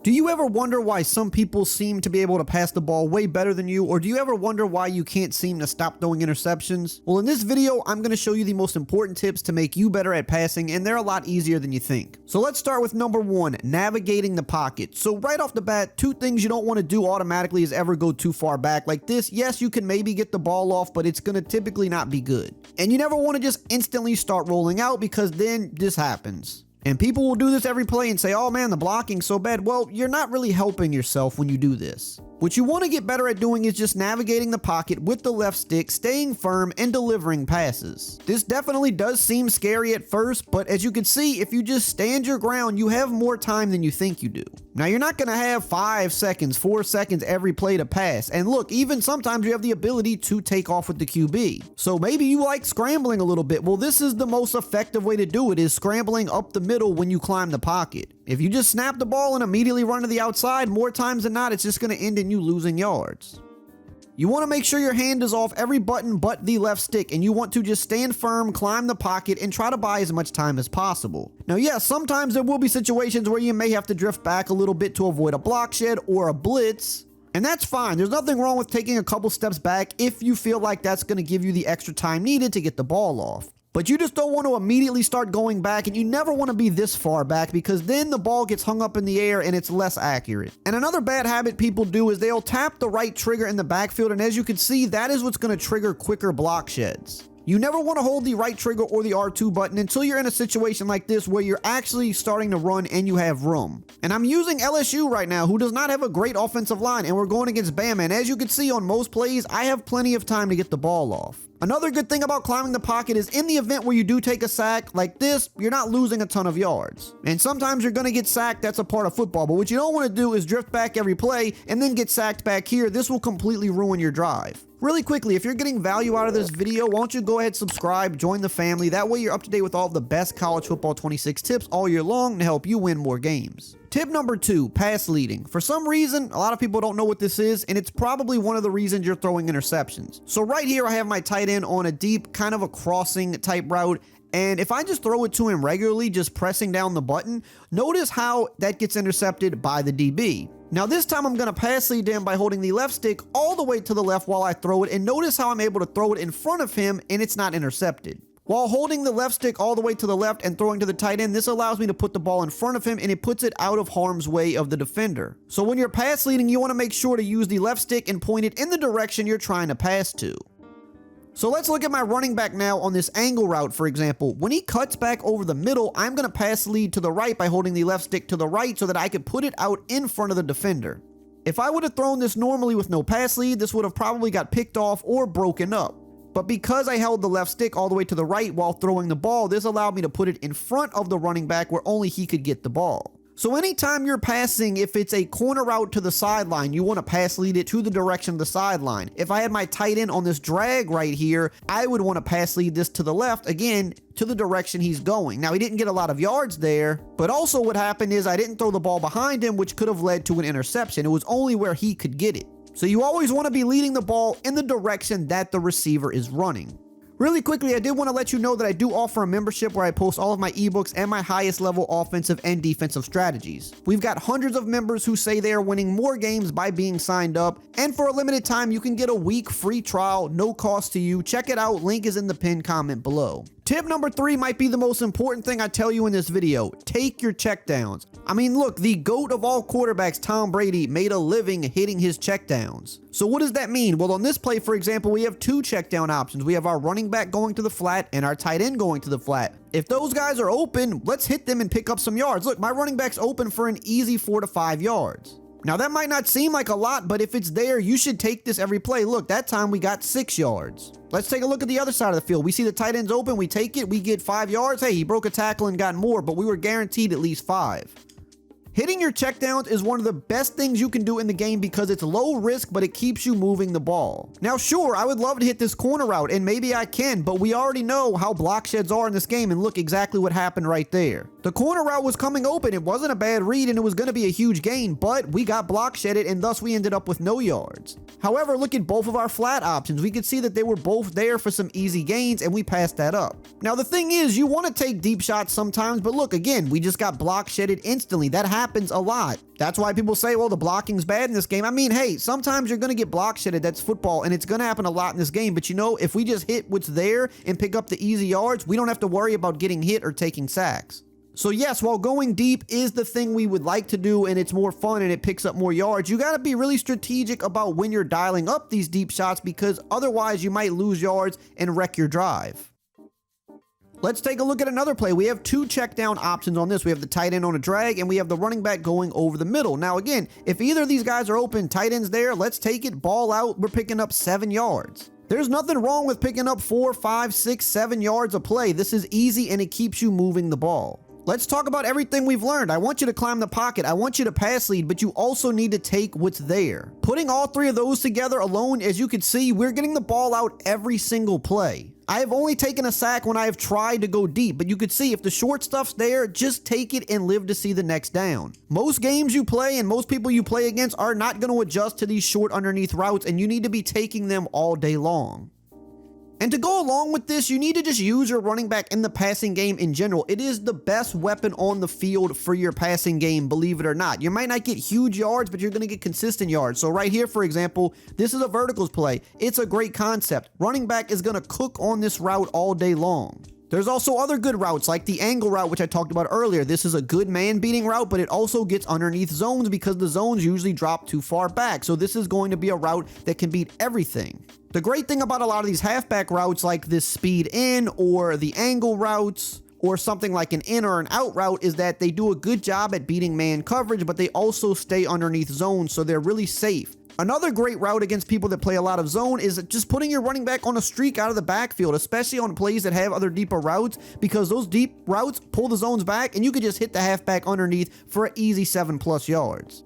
Do you ever wonder why some people seem to be able to pass the ball way better than you, or do you ever wonder why you can't seem to stop throwing interceptions? Well, in this video, I'm going to show you the most important tips to make you better at passing, and they're a lot easier than you think. So let's start with number 1, navigating the pocket. So right off the bat, 2 things you don't want to do automatically is ever go too far back like this. Yes, you can maybe get the ball off, but it's going to typically not be good. And you never want to just instantly start rolling out, because then this happens. And people will do this every play and say, oh man, the blocking's so bad. Well, you're not really helping yourself when you do this. What you want to get better at doing is just navigating the pocket with the left stick, staying firm, and delivering passes. This definitely does seem scary at first, but as you can see, if you just stand your ground, you have more time than you think you do. Now, you're not going to have 5 seconds, 4 seconds every play to pass. And look, even sometimes you have the ability to take off with the QB. So maybe you like scrambling a little bit. Well, this is the most effective way to do it, is scrambling up the middle when you climb the pocket. If you just snap the ball and immediately run to the outside, more times than not, it's just going to end in you losing yards. You want to make sure your hand is off every button but the left stick, and you want to just stand firm, climb the pocket, and try to buy as much time as possible. Now, yes, sometimes there will be situations where you may have to drift back a little bit to avoid a block shed or a blitz, and that's fine. There's nothing wrong with taking a couple steps back if you feel like that's going to give you the extra time needed to get the ball off. But you just don't want to immediately start going back, and you never want to be this far back, because then the ball gets hung up in the air and it's less accurate. And another bad habit people do is they'll tap the right trigger in the backfield, and as you can see, that is what's going to trigger quicker block sheds. You never want to hold the right trigger or the R2 button until you're in a situation like this where you're actually starting to run and you have room. And I'm using LSU right now, who does not have a great offensive line, and we're going against Bama, and as you can see on most plays, I have plenty of time to get the ball off. Another good thing about climbing the pocket is in the event where you do take a sack like this, you're not losing a ton of yards. And sometimes you're going to get sacked, that's a part of football, but what you don't want to do is drift back every play and then get sacked back here. This will completely ruin your drive. Really quickly, if you're getting value out of this video, why don't you go ahead, subscribe, join the family. That way you're up to date with all of the best college football 26 tips all year long to help you win more games. Tip number 2, pass leading. For some reason, a lot of people don't know what this is, and it's probably one of the reasons you're throwing interceptions. So right here, I have my tight end on a deep, kind of a crossing type route. And if I just throw it to him regularly, just pressing down the button, notice how that gets intercepted by the DB. Now this time I'm going to pass lead him by holding the left stick all the way to the left while I throw it, and notice how I'm able to throw it in front of him and it's not intercepted. While holding the left stick all the way to the left and throwing to the tight end, this allows me to put the ball in front of him and it puts it out of harm's way of the defender. So when you're pass leading, you want to make sure to use the left stick and point it in the direction you're trying to pass to. So let's look at my running back now on this angle route, for example. When he cuts back over the middle, I'm going to pass lead to the right by holding the left stick to the right so that I could put it out in front of the defender. If I would have thrown this normally with no pass lead, this would have probably got picked off or broken up. But because I held the left stick all the way to the right while throwing the ball, this allowed me to put it in front of the running back where only he could get the ball. So anytime you're passing, if it's a corner route to the sideline, you want to pass lead it to the direction of the sideline. If I had my tight end on this drag right here, I would want to pass lead this to the left, again, to the direction he's going. Now, he didn't get a lot of yards there, but also what happened is I didn't throw the ball behind him, which could have led to an interception. It was only where he could get it. So you always want to be leading the ball in the direction that the receiver is running. Really quickly, I did want to let you know that I do offer a membership where I post all of my ebooks and my highest level offensive and defensive strategies. We've got hundreds of members who say they are winning more games by being signed up, and for a limited time, you can get a week free trial, no cost to you. Check it out, link is in the pinned comment below. Tip number 3 might be the most important thing I tell you in this video. Take your checkdowns. I mean, look, the GOAT of all quarterbacks, Tom Brady, made a living hitting his checkdowns. So what does that mean? Well, on this play, for example, we have 2 checkdown options. We have our running back going to the flat and our tight end going to the flat. If those guys are open, let's hit them and pick up some yards. Look, my running back's open for an easy 4 to 5 yards. Now, that might not seem like a lot, but if it's there, you should take this every play. Look, that time we got 6 yards. Let's take a look at the other side of the field. We see the tight end's open, we take it, we get 5 yards. Hey, he broke a tackle and got more, but we were guaranteed at least 5. Hitting your checkdowns is one of the best things you can do in the game because it's low risk, but it keeps you moving the ball. Now, sure, I would love to hit this corner route, and maybe I can, but we already know how block sheds are in this game, and look exactly what happened right there. The corner route was coming open. It wasn't a bad read, and it was going to be a huge gain, but we got block shedded, and thus we ended up with no yards. However, look at both of our flat options. We could see that they were both there for some easy gains, and we passed that up. Now, the thing is, you want to take deep shots sometimes, but look, again, we just got block shedded instantly. That happens. happens a lot. That's why people say, well, the blocking's bad in this game. I mean, hey, sometimes you're going to get block shitted. That's football, and it's going to happen a lot in this game. But you know, if we just hit what's there and pick up the easy yards, we don't have to worry about getting hit or taking sacks. So yes, while going deep is the thing we would like to do and it's more fun and it picks up more yards, you got to be really strategic about when you're dialing up these deep shots, because otherwise you might lose yards and wreck your drive. Let's take a look at another play. We have two check down options on this. We have the tight end on a drag and we have the running back going over the middle. Now again, if either of these guys are open, tight end's there, let's take it, ball out, we're picking up 7 yards. There's nothing wrong with picking up 4, 5, 6, 7 yards a play. This is easy and it keeps you moving the ball. Let's talk about everything we've learned. I want you to climb the pocket. I want you to pass lead, but you also need to take what's there. Putting all 3 of those together alone, as you can see, we're getting the ball out every single play. I have only taken a sack when I have tried to go deep, but you could see if the short stuff's there, just take it and live to see the next down. Most games you play and most people you play against are not going to adjust to these short underneath routes, and you need to be taking them all day long. And to go along with this, you need to just use your running back in the passing game in general. It is the best weapon on the field for your passing game, believe it or not. You might not get huge yards, but you're going to get consistent yards. So right here, for example, this is a verticals play. It's a great concept. Running back is going to cook on this route all day long. There's also other good routes like the angle route, which I talked about earlier. This is a good man beating route, but it also gets underneath zones because the zones usually drop too far back. So this is going to be a route that can beat everything. The great thing about a lot of these halfback routes like this speed in or the angle routes or something like an in or an out route is that they do a good job at beating man coverage, but they also stay underneath zones, so they're really safe. Another great route against people that play a lot of zone is just putting your running back on a streak out of the backfield, especially on plays that have other deeper routes, because those deep routes pull the zones back and you could just hit the halfback underneath for an easy 7+ yards.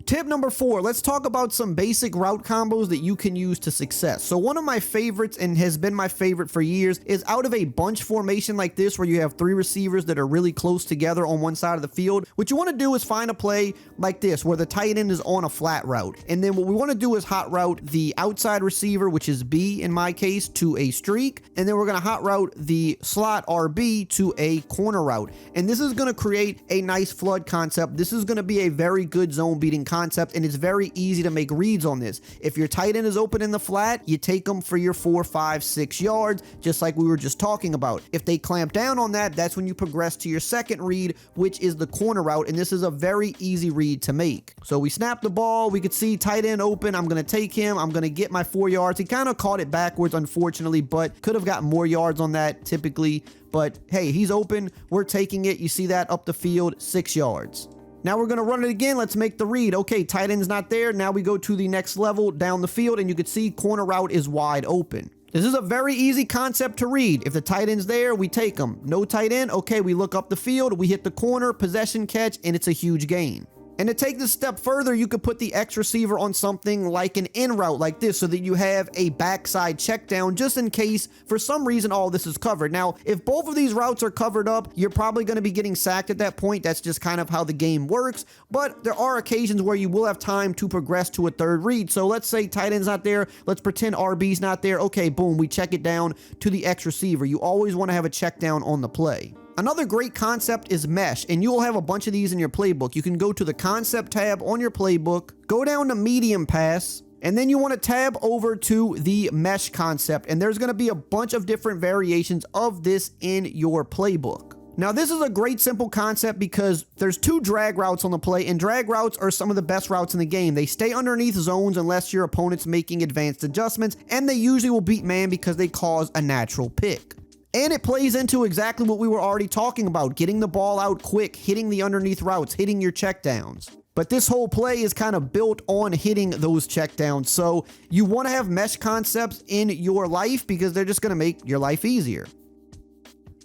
Tip number 4, let's talk about some basic route combos that you can use to success. So one of my favorites, and has been my favorite for years, is out of a bunch formation like this where you have 3 receivers that are really close together on one side of the field. What you want to do is find a play like this where the tight end is on a flat route. And then what we want to do is hot route the outside receiver, which is B in my case, to a streak. And then we're going to hot route the slot RB to a corner route. And this is going to create a nice flood concept. This is going to be a very good zone beating concept, and it's very easy to make reads on this. If your tight end is open in the flat, you take them for your 4, 5, 6 yards, just like we were just talking about. If they clamp down on that, that's when you progress to your second read, which is the corner route, and this is a very easy read to make. So we snap the ball, we could see tight end open, I'm going to take him, I'm going to get my 4 yards. He kind of caught it backwards, unfortunately, but could have gotten more yards on that typically. But hey, he's open, we're taking it. You see that up the field, 6 yards. Now we're going to run it again. Let's make the read. Okay, tight end's not there. Now we go to the next level down the field, and you can see corner route is wide open. This is a very easy concept to read. If the tight end's there, we take them. No tight end, okay, we look up the field, we hit the corner, possession catch, and it's a huge gain. And to take this step further, you could put the X receiver on something like an in route like this so that you have a backside check down just in case for some reason all this is covered. Now, if both of these routes are covered up, you're probably going to be getting sacked at that point. That's just kind of how the game works. But there are occasions where you will have time to progress to a third read. So let's say tight end's not there. Let's pretend RB's not there. Okay, boom, we check it down to the X receiver. You always want to have a check down on the play. Another great concept is mesh, and you'll have a bunch of these in your playbook. You can go to the concept tab on your playbook, go down to medium pass, and then you want to tab over to the mesh concept, and there's going to be a bunch of different variations of this in your playbook. Now, this is a great simple concept because there's 2 drag routes on the play, and drag routes are some of the best routes in the game. They stay underneath zones unless your opponent's making advanced adjustments, and they usually will beat man because they cause a natural pick. And it plays into exactly what we were already talking about, getting the ball out quick, hitting the underneath routes, hitting your checkdowns. But this whole play is kind of built on hitting those checkdowns. So you want to have mesh concepts in your life because they're just going to make your life easier.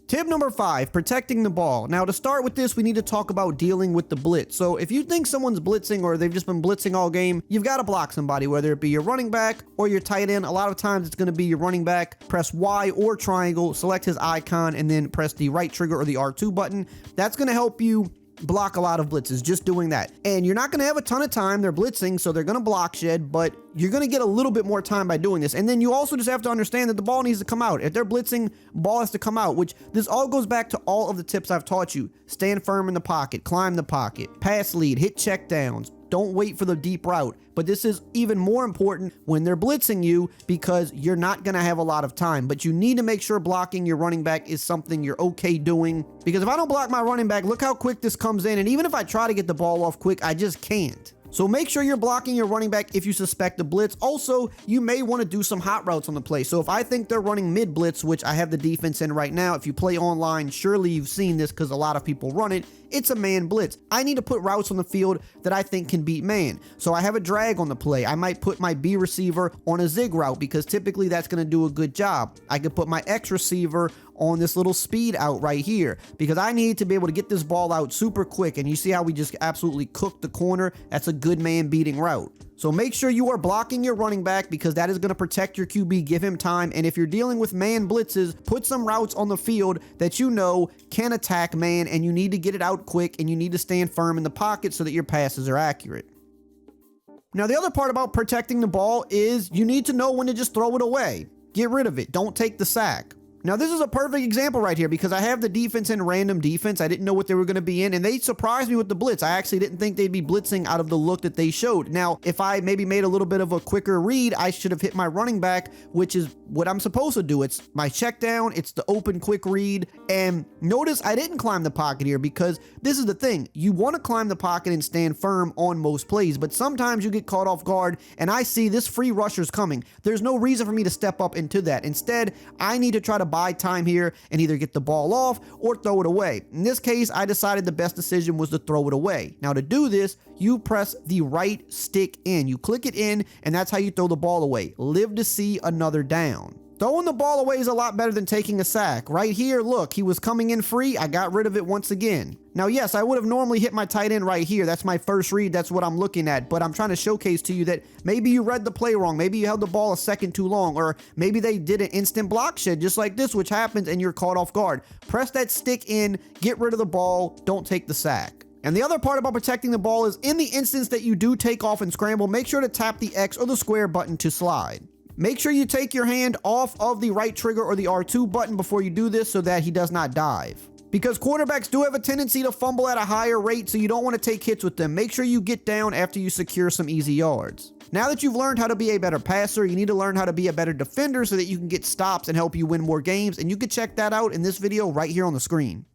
Tip number 5, protecting the ball. Now to start with this, we need to talk about dealing with the blitz. So if you think someone's blitzing or they've just been blitzing all game, you've got to block somebody, whether it be your running back or your tight end. A lot of times it's going to be your running back. Press Y or triangle, select his icon, and then press the right trigger or the R2 button. That's going to help you block a lot of blitzes just doing that. And you're not going to have a ton of time. They're blitzing, so they're going to block shed, but you're going to get a little bit more time by doing this. And then you also just have to understand that the ball needs to come out. If they're blitzing, ball has to come out, which this all goes back to all of the tips I've taught you. Stand firm in the pocket, climb the pocket, pass lead, hit check downs. Don't wait for the deep route. But this is even more important when they're blitzing you because you're not going to have a lot of time. But you need to make sure blocking your running back is something you're okay doing. Because if I don't block my running back, look how quick this comes in. And even if I try to get the ball off quick, I just can't. So make sure you're blocking your running back if you suspect a blitz. Also, you may want to do some hot routes on the play. So if I think they're running mid blitz, which I have the defense in right now, if you play online, surely you've seen this because a lot of people run it. It's a man blitz. I need to put routes on the field that I think can beat man. So I have a drag on the play. I might put my B receiver on a zig route because typically that's going to do a good job. I could put my X receiver on this little speed out right here because I need to be able to get this ball out super quick. And you see how we just absolutely cooked the corner? That's a good man beating route. So make sure you are blocking your running back because that is going to protect your QB, give him time. And if you're dealing with man blitzes, put some routes on the field that you know can attack man, and you need to get it out quick and you need to stand firm in the pocket so that your passes are accurate. Now, the other part about protecting the ball is you need to know when to just throw it away. Get rid of it. Don't take the sack. Now, this is a perfect example right here because I have the defense in random defense. I didn't know what they were going to be in, and they surprised me with the blitz. I actually didn't think they'd be blitzing out of the look that they showed. Now, if I maybe made a little bit of a quicker read, I should have hit my running back, which is what I'm supposed to do. It's my check down. It's the open quick read. And notice I didn't climb the pocket here because this is the thing. You want to climb the pocket and stand firm on most plays, but sometimes you get caught off guard, and I see this free rusher's coming. There's no reason for me to step up into that. Instead, I need to try to buy time here and either get the ball off or throw it away. In this case, I decided the best decision was to throw it away. Now, to do this, you press the right stick in. You click it in, and that's how you throw the ball away. Live to see another down. Throwing the ball away is a lot better than taking a sack. Right here, look, he was coming in free. I got rid of it once again. Now, yes, I would have normally hit my tight end right here. That's my first read. That's what I'm looking at. But I'm trying to showcase to you that maybe you read the play wrong. Maybe you held the ball a second too long. Or maybe they did an instant block shed just like this, which happens, and you're caught off guard. Press that stick in, get rid of the ball, don't take the sack. And the other part about protecting the ball is in the instance that you do take off and scramble, make sure to tap the X or the square button to slide. Make sure you take your hand off of the right trigger or the R2 button before you do this so that he does not dive. Because quarterbacks do have a tendency to fumble at a higher rate, so you don't want to take hits with them. Make sure you get down after you secure some easy yards. Now that you've learned how to be a better passer, you need to learn how to be a better defender so that you can get stops and help you win more games. And you can check that out in this video right here on the screen.